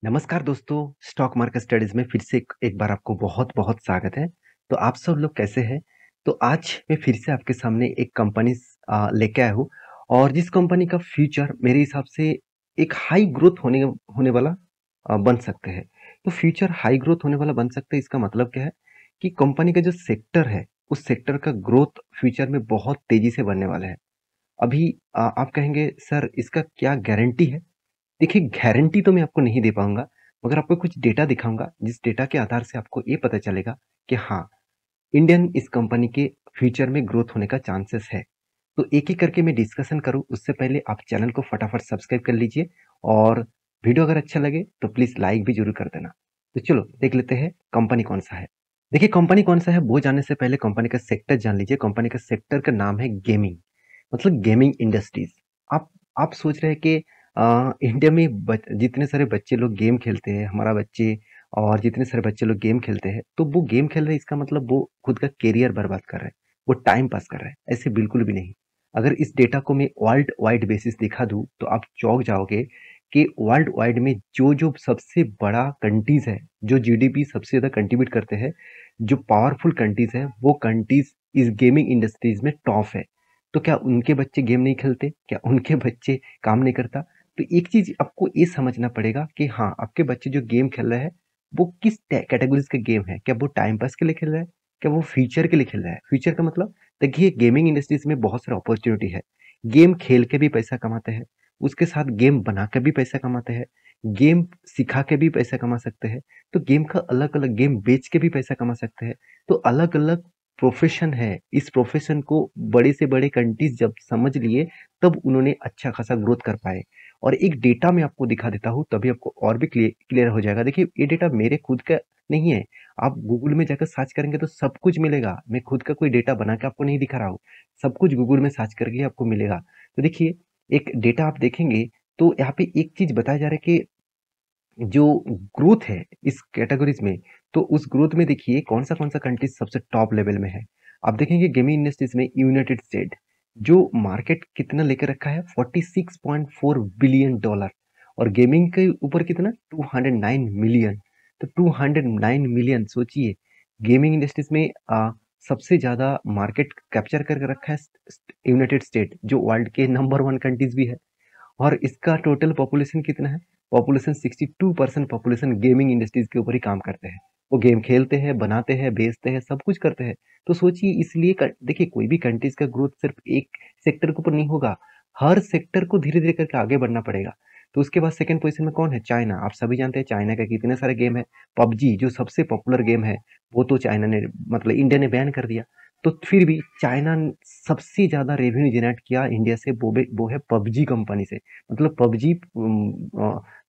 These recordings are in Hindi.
नमस्कार दोस्तों, स्टॉक मार्केट स्टडीज़ में फिर से एक बार आपको बहुत-बहुत स्वागत है। तो आप सब लोग कैसे हैं? तो आज मैं फिर से आपके सामने एक कंपनी लेके आया हूँ और जिस कंपनी का फ्यूचर मेरे हिसाब से एक हाई ग्रोथ होने होने वाला बन सकते हैं। तो फ्यूचर हाई ग्रोथ होने वाला बन सकते हैं, इसका मतलब क्या है कि कंपनी का जो सेक्टर है, उस सेक्टर का ग्रोथ फ्यूचर में बहुत तेज़ी से बढ़ने वाला है। अभी आप कहेंगे सर इसका क्या गारंटी है? देखिए, गारंटी तो मैं आपको नहीं दे पाऊँगा, मगर आपको कुछ डेटा दिखाऊँगा, जिस डेटा के आधार से आपको ये पता चलेगा कि हाँ, इंडियन इस कंपनी के फ्यूचर में ग्रोथ होने का चांसेस है। तो एक-एक करके मैं डिस्कशन करूँ, उससे पहले आप चैनल को फटाफट सब्सक्राइब कर लीजिए और वीडियो अगर अच्छा लगे, तो प्लीज़ लाइक भी ज़रूर कर देना। तो चलो, देख लेते हैं कंपनी कौन-सा है। देखिए, कंपनी कौन-सा है, वो जानने से पहले कंपनी का सेक्टर जान लीजिए। कंपनी का सेक्टर का नाम है गेमिंग, मतलब गेमिंग इंडस्ट्रीज़। आप आप सोच रहे हैं कि इंडिया में जितने सारे बच्चे लोग गेम खेलते हैं, हमारा बच्चे और जितने सारे बच्चे लोग गेम खेलते हैं, तो वो गेम खेल रहे हैं इसका मतलब वो खुद का करियर बर्बाद कर रहे हैं, वो टाइम पास कर रहे हैं, ऐसे बिल्कुल भी नहीं। अगर इस डेटा को मैं वर्ल्ड वाइड बेसिस दिखा दूँ, तो आप चौंक जाओगे कि वर्ल्ड वाइड में जो-जो सबसे बड़ा कंट्रीज़ है, जो जीडीपी सबसे ज़्यादा कंट्रीब्यूट करते हैं, जो पावरफुल कंट्रीज़ हैं, वो कंट्रीज़ इस गेमिंग इंडस्ट्रीज़ में टॉप है। तो क्या उनके बच्चे गेम नहीं खेलते? क्या उनके बच्चे काम नहीं करता? तो एक चीज़ आपको ये समझना पड़ेगा कि हाँ, आपके बच्चे जो गेम खेल रहे हैं, वो किस कैटेगरीज का गेम है। क्या वो टाइम पास के लिए खेल रहा है? क्या वो फ्यूचर के लिए खेल रहा है? फ्यूचर का मतलब देखिए, गेमिंग इंडस्ट्रीज में बहुत सारा अपॉर्चुनिटी है। गेम खेल के भी पैसा कमाते हैं, उसके साथ गेम बना के भी पैसा कमाते हैं, गेम सिखा के भी पैसा कमा सकते हैं। तो गेम का अलग अलग, गेम बेच के भी पैसा कमा सकते हैं। तो अलग अलग प्रोफेशन है। इस प्रोफेशन को बड़े से बड़े कंट्रीज जब समझ लिए, तब उन्होंने अच्छा खासा ग्रोथ कर पाए। और एक डेटा मैं आपको दिखा देता हूँ, तभी आपको और भी क्लियर हो जाएगा। देखिए, ये डेटा मेरे खुद का नहीं है। आप गूगल में जाकर सर्च करेंगे तो सब कुछ मिलेगा। मैं खुद का कोई डेटा बना के आपको नहीं दिखा रहा हूँ। सब कुछ गूगल में सर्च करके आपको मिलेगा। तो देखिए, एक डेटा आप देखेंगे तो यहाँ पे एक चीज बताया जा रहा है कि जो ग्रोथ है इस कैटेगरीज में, तो उस ग्रोथ में देखिए कौन सा कंट्री सबसे टॉप लेवल में है। आप देखेंगे गेमिंग इंडस्ट्रीज में यूनाइटेड स्टेट जो मार्केट कितना लेकर रखा है, 46.4 बिलियन डॉलर, और गेमिंग के ऊपर कितना, 209 मिलियन। तो 209 मिलियन, सोचिए, गेमिंग इंडस्ट्रीज में सबसे ज्यादा मार्केट कैप्चर करके रखा है यूनाइटेड स्टेट, जो वर्ल्ड के नंबर वन कंट्रीज भी है। और इसका टोटल पॉपुलेशन कितना है, पॉपुलेशन 62% पॉपुलेशन गेमिंग इंडस्ट्रीज के ऊपर ही काम करते हैं। वो गेम खेलते हैं, बनाते हैं, बेचते हैं, सब कुछ करते हैं। तो सोचिए, इसलिए देखिए, कोई भी कंट्रीज का ग्रोथ सिर्फ एक सेक्टर के ऊपर नहीं होगा, हर सेक्टर को धीरे धीरे करके आगे बढ़ना पड़ेगा। तो उसके बाद सेकंड पोजीशन में कौन है, चाइना। आप सभी जानते हैं चाइना का कितने सारे गेम है। पबजी जो सबसे पॉपुलर गेम है, वो तो चाइना ने, मतलब इंडिया ने बैन कर दिया। तो फिर भी चाइना सबसे ज्यादा रेवेन्यू जनरेट किया इंडिया से, वो है पबजी कंपनी से। मतलब पबजी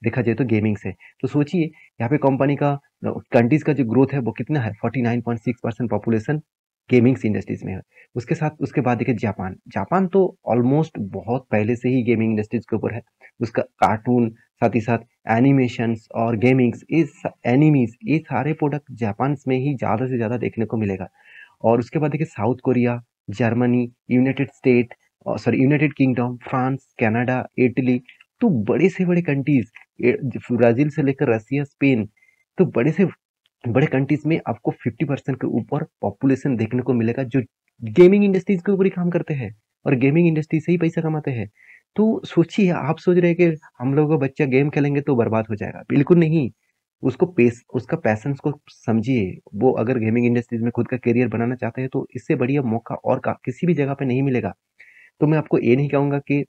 देखा जाए तो गेमिंग से। तो सोचिए, यहाँ पे कंपनी का, कंट्रीज का जो ग्रोथ है वो कितना है, 49.6% पॉपुलेशन गेमिंग इंडस्ट्रीज में है। उसके साथ उसके बाद देखिए जापान। जापान तो ऑलमोस्ट बहुत पहले से ही गेमिंग इंडस्ट्रीज के ऊपर है। उसका कार्टून, साथ ही साथ एनिमेशंस और गेमिंग्स, इस एनिमीज, ये सारे प्रोडक्ट जापान में ही ज्यादा से ज्यादा देखने को मिलेगा। और उसके बाद देखिए south Korea, Germany, United state, sorry United kingdom, France, Canada, Italy. तो बड़े से बड़े कंट्रीज, ब्राजील से लेकर रसिया, स्पेन, तो बड़े से बड़े कंट्रीज में आपको 50% के ऊपर पॉपुलेशन देखने को मिलेगा, जो गेमिंग इंडस्ट्रीज के ऊपर ही काम करते हैं और गेमिंग इंडस्ट्री से ही पैसा कमाते हैं। तो सोचिए, आप सोच रहे हैं कि हम लोगों का बच्चा गेम खेलेंगे तो बर्बाद हो जाएगा, बिल्कुल नहीं। उसका पैशंस को समझिए। वो अगर गेमिंग इंडस्ट्रीज में खुद का करियर बनाना चाहते हैं, तो इससे बढ़िया मौका और किसी भी जगह पे नहीं मिलेगा। तो मैं आपको ये नहीं कहूंगा कि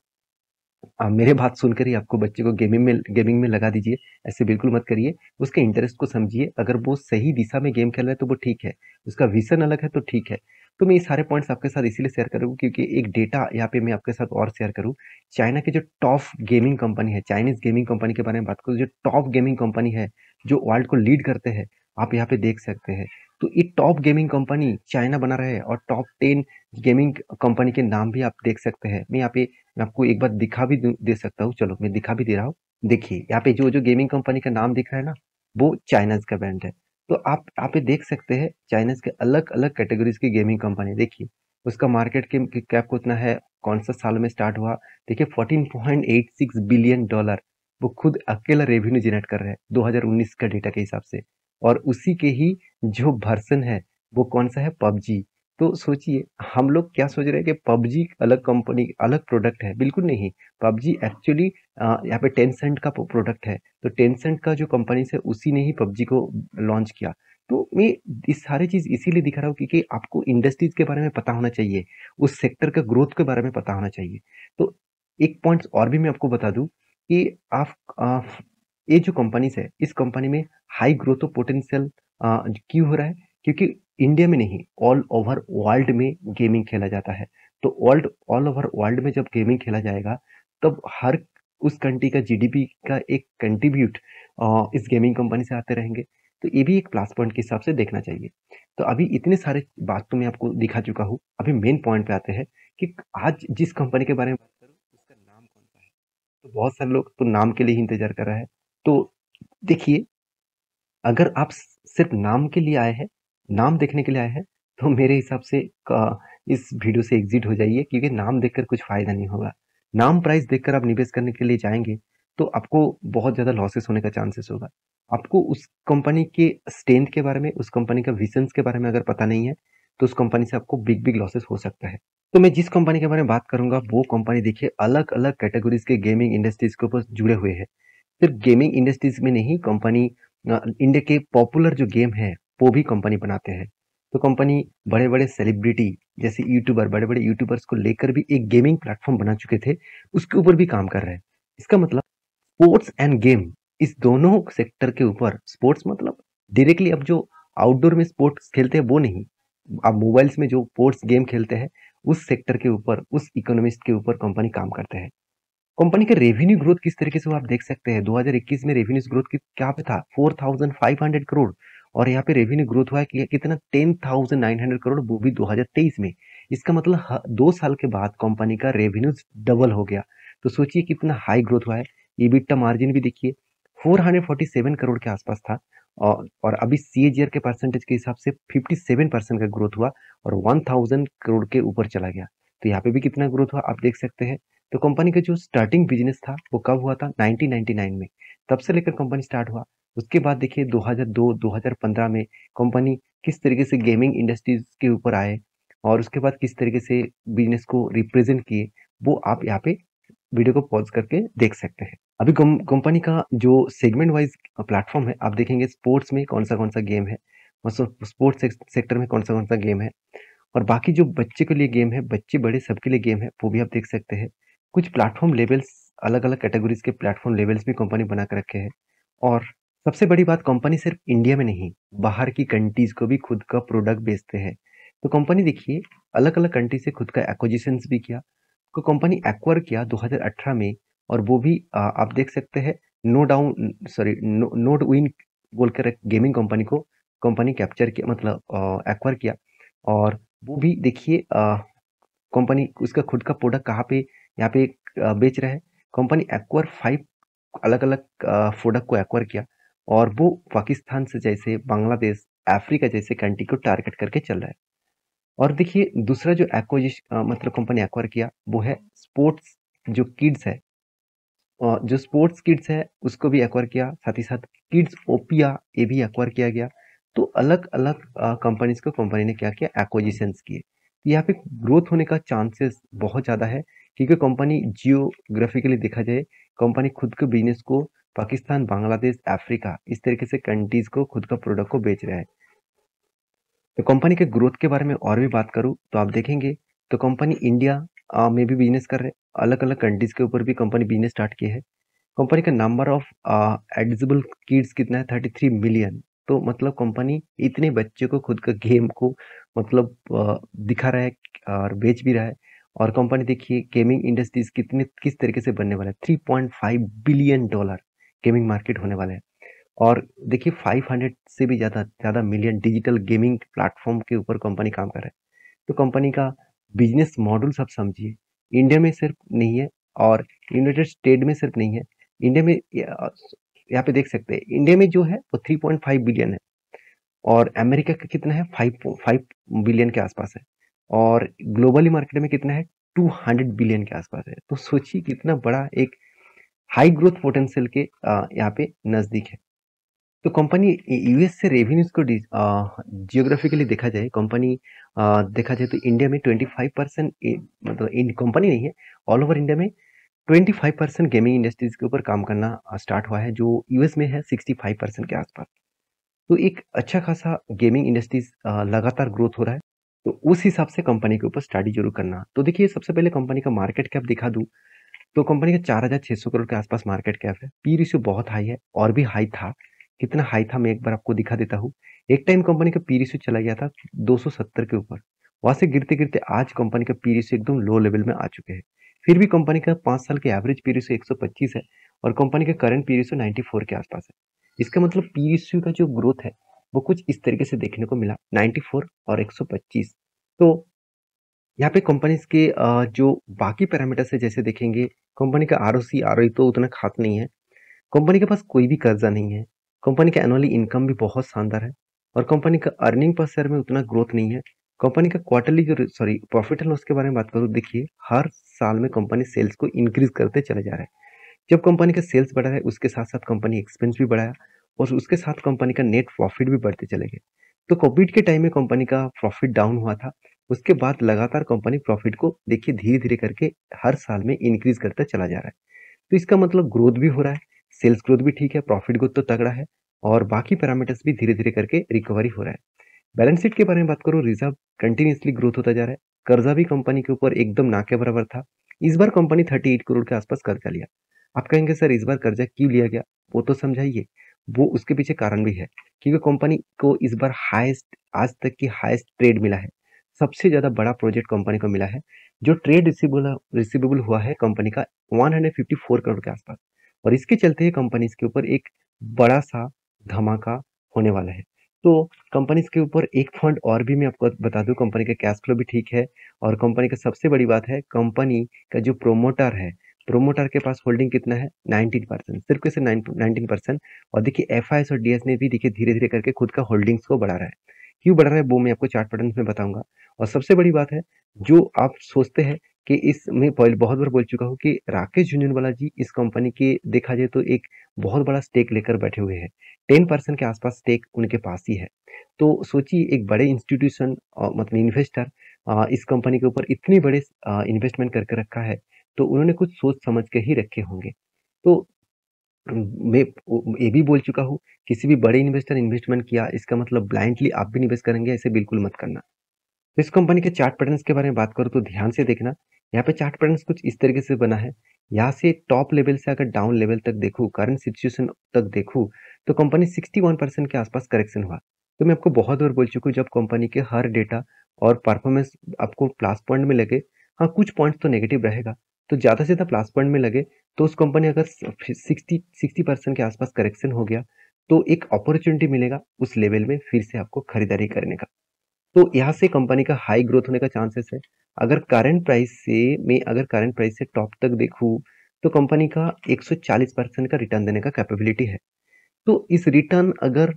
मेरे बात सुनकर ही आपको बच्चे को गेमिंग में लगा दीजिए, ऐसे बिल्कुल मत करिए। उसके इंटरेस्ट को समझिए, अगर वो सही दिशा में गेम खेल रहा है तो वो ठीक है, उसका विजन अलग है तो ठीक है। तो मैं ये सारे पॉइंट्स आपके साथ इसीलिए शेयर करूँ क्योंकि एक डेटा यहाँ पे मैं आपके साथ और शेयर करूँ। चाइना के जो टॉप गेमिंग कंपनी है, चाइनीज गेमिंग कंपनी के बारे में बात करूँ, जो टॉप गेमिंग कंपनी है, जो वर्ल्ड को लीड करते हैं, आप यहाँ पे देख सकते हैं। तो ये टॉप गेमिंग कंपनी चाइना बना रहा है, और टॉप 10 गेमिंग कंपनी के नाम भी आप देख सकते हैं। मैं आपको एक बार दिखा भी दे सकता हूँ। चलो, मैं दिखा भी दे रहा हूँ। देखिए, यहाँ पे जो जो गेमिंग कंपनी का नाम दिख रहा है ना, वो चाइनाज का ब्रांड है। तो आप यहाँ पे देख सकते हैं चाइनाज के अलग अलग कैटेगरीज की गेमिंग कंपनी। देखिए, उसका मार्केट के कैप कितना है, कौन सा साल में स्टार्ट हुआ। देखिए, 14.86 बिलियन डॉलर, वो खुद अकेला रेवेन्यू जनरेट कर रहा है 2019 का डेटा के हिसाब से। और उसी के ही जो वर्जन है वो कौन सा है, पबजी। तो सोचिए हम लोग क्या सोच रहे हैं कि पबजी अलग कंपनी अलग प्रोडक्ट है, बिल्कुल नहीं। पबजी एक्चुअली यहाँ पे टेंसेंट का प्रोडक्ट है। तो टेंसेंट का जो कंपनी है उसी ने ही पबजी को लॉन्च किया। तो मैं इस सारी चीज इसीलिए दिखा रहा हूँ क्योंकि आपको इंडस्ट्रीज के बारे में पता होना चाहिए, उस सेक्टर का ग्रोथ के बारे में पता होना चाहिए। तो एक पॉइंट और भी मैं आपको बता दूं कि आप ये जो कंपनीज है इस कंपनी में हाई ग्रोथ पोटेंशियल क्यों हो रहा है, क्योंकि इंडिया में नहीं ऑल ओवर वर्ल्ड में गेमिंग खेला जाता है। तो वर्ल्ड ऑल ओवर वर्ल्ड में जब गेमिंग खेला जाएगा तब हर उस कंट्री का जीडीपी का एक कंट्रीब्यूट इस गेमिंग कंपनी से आते रहेंगे। तो ये भी एक प्लस पॉइंट के हिसाब से देखना चाहिए। तो अभी इतने सारे बात तो मैं आपको दिखा चुका हूँ, अभी मेन पॉइंट पे आते हैं कि आज जिस कंपनी के बारे में बात करूँ उसका नाम कौन सा है। तो बहुत सारे लोग तो नाम के लिए ही इंतजार कर रहा है। तो देखिए, अगर आप सिर्फ नाम के लिए आए हैं, नाम देखने के लिए आए हैं, तो मेरे हिसाब से इस वीडियो से एग्जिट हो जाइए, क्योंकि नाम देखकर कुछ फायदा नहीं होगा। नाम प्राइस देखकर आप निवेश करने के लिए जाएंगे तो आपको बहुत ज्यादा लॉसेस होने का चांसेस होगा। आपको उस कंपनी के स्ट्रेंथ के बारे में, उस कंपनी का विजन्स के बारे में अगर पता नहीं है तो उस कंपनी से आपको बिग बिग लॉसेस हो सकता है। तो मैं जिस कंपनी के बारे में बात करूंगा वो कंपनी देखिए अलग अलग कैटेगरीज के गेमिंग इंडस्ट्रीज के ऊपर जुड़े हुए हैं। सिर्फ गेमिंग इंडस्ट्रीज में नहीं, कंपनी इंडिया के पॉपुलर जो गेम है वो भी कंपनी बनाते हैं। तो कंपनी बड़े बड़े सेलिब्रिटी जैसे यूट्यूबर, बड़े बड़े यूट्यूबर्स को लेकर भी एक गेमिंग प्लेटफॉर्म बना चुके थे, उसके ऊपर भी काम कर रहे हैं। इसका मतलब स्पोर्ट्स एंड गेम, इस दोनों सेक्टर के ऊपर, स्पोर्ट्स मतलब डायरेक्टली अब जो आउटडोर में स्पोर्ट्स खेलते हैं वो नहीं, आप मोबाइल्स में जो स्पोर्ट्स गेम खेलते हैं उस सेक्टर के ऊपर, उस इकोनॉमिस्ट के ऊपर कंपनी काम करते हैं। कंपनी का रेवेन्यू ग्रोथ किस तरीके से आप देख सकते हैं। 2021 में रेवेन्यू ग्रोथ क्या पे था, 4500 करोड़। और यहाँ पे रेवेन्यू ग्रोथ हुआ है कितना, 10,900 करोड़, वो भी 2023 में। इसका मतलब 2 साल के बाद कंपनी का रेवेन्यू डबल हो गया। तो सोचिए कितना हाई ग्रोथ हुआ है। EBITDA मार्जिन भी देखिए 447 करोड़ के आसपास था। और अभी CAGR के परसेंटेज के हिसाब से 57% का ग्रोथ हुआ और 1000 करोड़ के ऊपर चला गया। तो यहाँ पे भी कितना ग्रोथ हुआ आप देख सकते हैं। तो कंपनी का जो स्टार्टिंग बिजनेस था वो कब हुआ था, 1999 में। तब से लेकर कंपनी स्टार्ट हुआ। उसके बाद देखिए 2002-2015 में कंपनी किस तरीके से गेमिंग इंडस्ट्रीज के ऊपर आए और उसके बाद किस तरीके से बिजनेस को रिप्रेजेंट किए, वो आप यहाँ पे वीडियो को पॉज करके देख सकते हैं। अभी कंपनी का जो सेगमेंट वाइज प्लेटफॉर्म है आप देखेंगे, स्पोर्ट्स में कौन सा गेम है, मतलब स्पोर्ट्स सेक्टर में कौन सा गेम है, और बाकी जो बच्चे के लिए गेम है, बच्चे बड़े सबके लिए गेम है, वो भी आप देख सकते हैं। कुछ प्लेटफॉर्म लेवल्स, अलग अलग कैटेगरीज के प्लेटफॉर्म लेवल्स भी कंपनी बना कर रखे हैं। और सबसे बड़ी बात, कंपनी सिर्फ इंडिया में नहीं, बाहर की कंट्रीज को भी खुद का प्रोडक्ट बेचते हैं। तो कंपनी देखिए अलग अलग कंट्री से खुद का एक्विजिशन भी किया। को कंपनी एक्वायर किया 2018 में, और वो भी आप देख सकते हैं, नोड विन बोलकर एक गेमिंग कंपनी को कंपनी कैप्चर किया, मतलब एक्वायर किया। और वो भी देखिए कंपनी उसका खुद का प्रोडक्ट कहाँ पे यहाँ पे बेच रहा है। कंपनी एक्वायर 5 अलग अलग प्रोडक्ट को एक्वायर किया, और वो पाकिस्तान से जैसे बांग्लादेश, अफ्रीका जैसे कंट्री को टारगेट करके चल रहा है। और देखिए दूसरा जो एक्विजिशन मतलब कंपनी एक्वायर किया वो है स्पोर्ट्स जो किड्स है, जो स्पोर्ट्स किड्स है उसको भी एक्वायर किया, साथ ही साथ किड्स ओपिया ये भी एक्वायर किया गया। तो अलग अलग कंपनीज को कंपनी ने क्या किया, एक्विजिशंस किए। यहाँ पे ग्रोथ होने का चांसेस बहुत ज़्यादा है, क्योंकि कंपनी जियोग्राफिकली देखा जाए, कंपनी खुद के बिजनेस को पाकिस्तान, बांग्लादेश, अफ्रीका इस तरीके से कंट्रीज को खुद का प्रोडक्ट को बेच रहा है। तो कंपनी के ग्रोथ के बारे में और भी बात करूँ तो आप देखेंगे तो कंपनी इंडिया में भी बिजनेस कर रहे हैं, अलग अलग कंट्रीज के ऊपर भी कंपनी बिजनेस स्टार्ट किए है। कंपनी का नंबर ऑफ एलिजिबल किड्स कितना है, 33 मिलियन। तो मतलब कंपनी इतने बच्चे को खुद का गेम को मतलब दिखा रहा है और बेच भी रहा है। और कंपनी देखिए गेमिंग इंडस्ट्रीज कितने किस तरीके से बनने वाला है, $3.5 बिलियन गेमिंग मार्केट होने वाला है। और देखिए 500 से भी ज़्यादा मिलियन डिजिटल गेमिंग प्लेटफॉर्म के ऊपर कंपनी काम कर रहा है। तो कंपनी का बिजनेस मॉडल सब समझिए, इंडिया में सिर्फ नहीं है और यूनाइटेड स्टेट में सिर्फ नहीं है। इंडिया में यहाँ पे देख सकते हैं, इंडिया में जो है वो 3.5 बिलियन है, और अमेरिका का कितना है, 5 बिलियन के आसपास है। और ग्लोबली मार्केट में कितना है, 200 बिलियन के आसपास है। तो सोचिए कितना बड़ा एक हाई ग्रोथ पोटेंशियल के यहाँ पे नज़दीक है। तो कंपनी यूएस से रेवेन्यूज़ को जियोग्राफिकली देखा जाए, कंपनी देखा जाए तो इंडिया में 25% मतलब इन कंपनी नहीं है, ऑल ओवर इंडिया में 25% गेमिंग इंडस्ट्रीज के ऊपर काम करना स्टार्ट हुआ है, जो यूएस में है 65% के आसपास। तो एक अच्छा खासा गेमिंग इंडस्ट्रीज लगातार ग्रोथ हो रहा है। तो उस हिसाब से कंपनी के ऊपर स्टडी जरूर करना। तो देखिए, सबसे पहले कंपनी का मार्केट कैप दिखा दूं, तो कंपनी का 4,600 करोड़ के आसपास मार्केट कैप है। पी रेशियो बहुत हाई है, और भी हाई था। कितना हाई था मैं एक बार आपको दिखा देता हूँ। एक टाइम कंपनी का पी रेशियो चला गया था 270 के ऊपर। वहां से गिरते गिरते आज कंपनी का पी रेशियो एकदम लो लेवल में आ चुके हैं। फिर भी कंपनी का 5 साल के एवरेज पी रेशियो 125 है, और कंपनी का करंट पी रेशियो 94 के आसपास है। इसका मतलब पी रेशियो का जो ग्रोथ है वो कुछ इस तरीके से देखने को मिला, 94 और 125। तो यहाँ पे कंपनीज के जो बाकी पैरामीटर्स है, जैसे देखेंगे, कंपनी का आरओसी आरओई तो उतना खास नहीं है। कंपनी के पास कोई भी कर्जा नहीं है। कंपनी का एनुअली इनकम भी बहुत शानदार है, और कंपनी का अर्निंग पर शेयर में उतना ग्रोथ नहीं है। कंपनी का क्वार्टरली जो प्रॉफिट एंड लॉस के बारे में बात करूँ, देखिए हर साल में कंपनी सेल्स को इंक्रीज करते चले जा रहा है। जब कंपनी का सेल्स बढ़ा है, उसके साथ साथ कंपनी एक्सपेंस भी बढ़ाया, और उसके साथ कंपनी का नेट प्रॉफिट भी बढ़ते चले गए। तो कोविड के टाइम में कंपनी का प्रॉफिट डाउन हुआ था। उसके बाद लगातार कंपनी प्रॉफिट को देखिए धीरे धीरे करके हर साल में इंक्रीज करता चला जा रहा है। तो इसका मतलब ग्रोथ भी हो रहा है, सेल्स ग्रोथ भी ठीक है, प्रॉफिट ग्रोथ तो तगड़ा है, और बाकी पैरामीटर्स भी धीरे धीरे करके रिकवरी हो रहा है। बैलेंस शीट के बारे में बात करूँ, रिजर्व कंटिन्यूसली ग्रोथ होता जा रहा है। कर्जा भी कंपनी के ऊपर एकदम ना के बराबर था। इस बार कंपनी 38 करोड़ के आसपास कर्जा लिया। आप कहेंगे सर इस बार कर्जा क्यों लिया गया, वो तो समझाइए। वो उसके पीछे कारण भी है, क्योंकि कंपनी को इस बार हाईएस्ट, आज तक की हाईएस्ट ट्रेड मिला है। सबसे ज्यादा बड़ा प्रोजेक्ट कंपनी को मिला है। जो ट्रेड रिसीवेबल हुआ है कंपनी का 154 करोड़ के आसपास, और इसके चलते कंपनी के ऊपर एक बड़ा सा धमाका होने वाला है। तो कंपनीज के ऊपर एक पॉइंट और भी मैं आपको बता दूं, कंपनी का कैश फ्लो भी ठीक है। और कंपनी का सबसे बड़ी बात है, कंपनी का जो प्रोमोटर है, प्रोमोटर के पास होल्डिंग कितना है, 19%, सिर्फ कैसे 19%। और देखिए एफआईएस और डीएस ने भी देखिए धीरे धीरे करके खुद का होल्डिंग्स को बढ़ा रहा है। क्यों बढ़ा रहा है वो मैं आपको चार्ट पैटर्न में बताऊंगा। और सबसे बड़ी बात है, जो आप सोचते हैं कि इसमें पहले बहुत बार बोल चुका हूँ कि राकेश झुनझुनवाला जी इस कंपनी के देखा जाए तो एक बहुत बड़ा स्टेक लेकर बैठे हुए हैं। 10% के आसपास स्टेक उनके पास ही है। तो सोचिए, एक बड़े इंस्टीट्यूशन मतलब इन्वेस्टर इस कंपनी के ऊपर इतनी बड़े इन्वेस्टमेंट करके रखा है, तो उन्होंने कुछ सोच समझ के ही रखे होंगे। तो मैं ये भी बोल चुका हूँ, किसी भी बड़े इन्वेस्टर इन्वेस्टमेंट किया इसका मतलब ब्लाइंडली आप भी इन्वेस्ट करेंगे, ऐसे बिल्कुल मत करना। तो इस कंपनी के चार्ट पैटर्न्स के बारे में बात करूँ तो ध्यान से देखना। यहाँ पे चार्ट पैटर्न्स कुछ इस तरीके से बना है। यहाँ से टॉप लेवल से अगर डाउन लेवल तक देखूँ, करंट सिचुएशन तक देखूँ, तो कंपनी 61% के आसपास करेक्शन हुआ। तो मैं आपको बहुत बार बोल चुका हूँ, जब कंपनी के हर डेटा और परफॉर्मेंस आपको प्लस पॉइंट में लगे, हाँ कुछ पॉइंट तो नेगेटिव रहेगा, तो ज़्यादा से ज़्यादा प्लस पॉइंट में लगे, तो उस कंपनी अगर 60% के आसपास करेक्शन हो गया, तो एक अपॉर्चुनिटी मिलेगा उस लेवल में फिर से आपको खरीदारी करने का। तो यहाँ से कंपनी का हाई ग्रोथ होने का चांसेस है। अगर करंट प्राइस से टॉप तक देखूँ, तो कंपनी का 140% का रिटर्न देने का कैपेबिलिटी है। तो इस रिटर्न अगर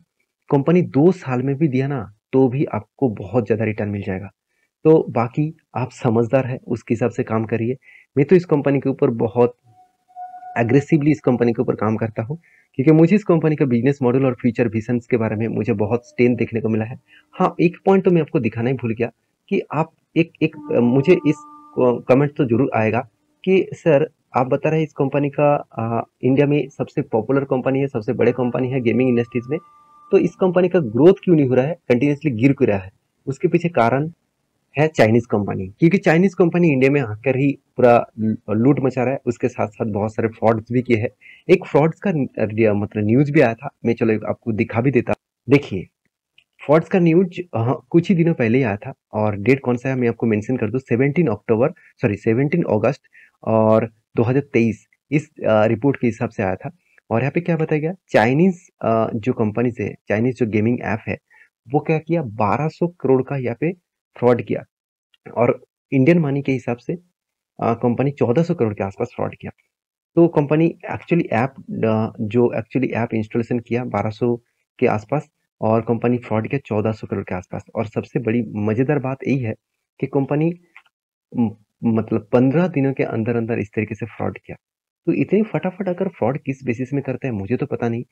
कंपनी 2 साल में भी दिया ना, तो भी आपको बहुत ज़्यादा रिटर्न मिल जाएगा। तो बाकी आप समझदार है, उसके हिसाब से काम करिए। मैं तो इस कंपनी के ऊपर बहुत एग्रेसिवली इस कंपनी के ऊपर काम करता हूँ, क्योंकि मुझे इस कंपनी का बिजनेस मॉडल और फ्यूचर विजन्स के बारे में मुझे बहुत स्ट्रेंथ देखने को मिला है। हाँ, एक पॉइंट तो मैं आपको दिखाना ही भूल गया कि आप एक एक मुझे इस कमेंट तो जरूर आएगा कि सर आप बता रहे हैं इस कंपनी का इंडिया में सबसे पॉपुलर कंपनी है, सबसे बड़े कंपनी है गेमिंग इंडस्ट्रीज में, तो इस कंपनी का ग्रोथ क्यों नहीं हो रहा है, कंटिन्यूसली गिर क्यों रहा है? उसके पीछे कारण है चाइनीज कंपनी, क्योंकि चाइनीज कंपनी इंडिया में आकर ही पूरा लूट मचा रहा है। उसके साथ साथ बहुत सारे फ्रॉड्स भी किए हैं। एक फ्रॉड्स का मतलब न्यूज भी आया था, मैं चलो आपको दिखा भी देता। देखिए, फ्रॉड्स का न्यूज कुछ ही दिनों पहले ही आया था, और डेट कौन सा है मैं आपको मेंशन कर दूं, 17 अगस्त और 2023, इस रिपोर्ट के हिसाब से आया था। और यहाँ पे क्या बताया गया, चाइनीज जो कंपनी से, चाइनीज जो गेमिंग ऐप है, वो क्या किया, 1200 करोड़ का यहाँ पे फ्रॉड किया। और इंडियन मनी के हिसाब से कंपनी 1400 करोड़ के आसपास फ्रॉड किया। तो कंपनी एक्चुअली ऐप इंस्टॉलेशन किया 1200 के आसपास, और कंपनी फ्रॉड किया 1400 करोड़ के आसपास। और सबसे बड़ी मजेदार बात यही है कि कंपनी मतलब 15 दिनों के अंदर अंदर इस तरीके से फ्रॉड किया। तो इतनी फटाफट अगर फ्रॉड किस बेसिस में करते हैं मुझे तो पता नहीं।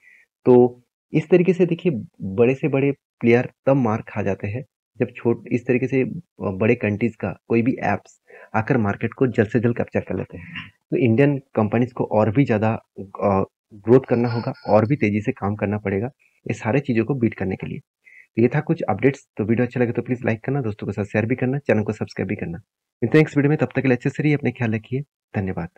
तो इस तरीके से देखिए बड़े से बड़े प्लेयर तब मार खा जाते हैं जब छोट इस तरीके से बड़े कंट्रीज का कोई भी एप्स आकर मार्केट को जल्द से जल्द कैप्चर कर लेते हैं। तो इंडियन कंपनीज को और भी ज़्यादा ग्रोथ करना होगा और भी तेज़ी से काम करना पड़ेगा ये सारे चीज़ों को बीट करने के लिए। तो ये था कुछ अपडेट्स। तो वीडियो अच्छा लगे तो प्लीज़ लाइक करना, दोस्तों के साथ शेयर भी करना, चैनल को सब्सक्राइब भी करना। मिलते हैं नेक्स्ट वीडियो में, तब तक के लिए अच्छे से रहिए, अपने ख्याल रखिए। धन्यवाद।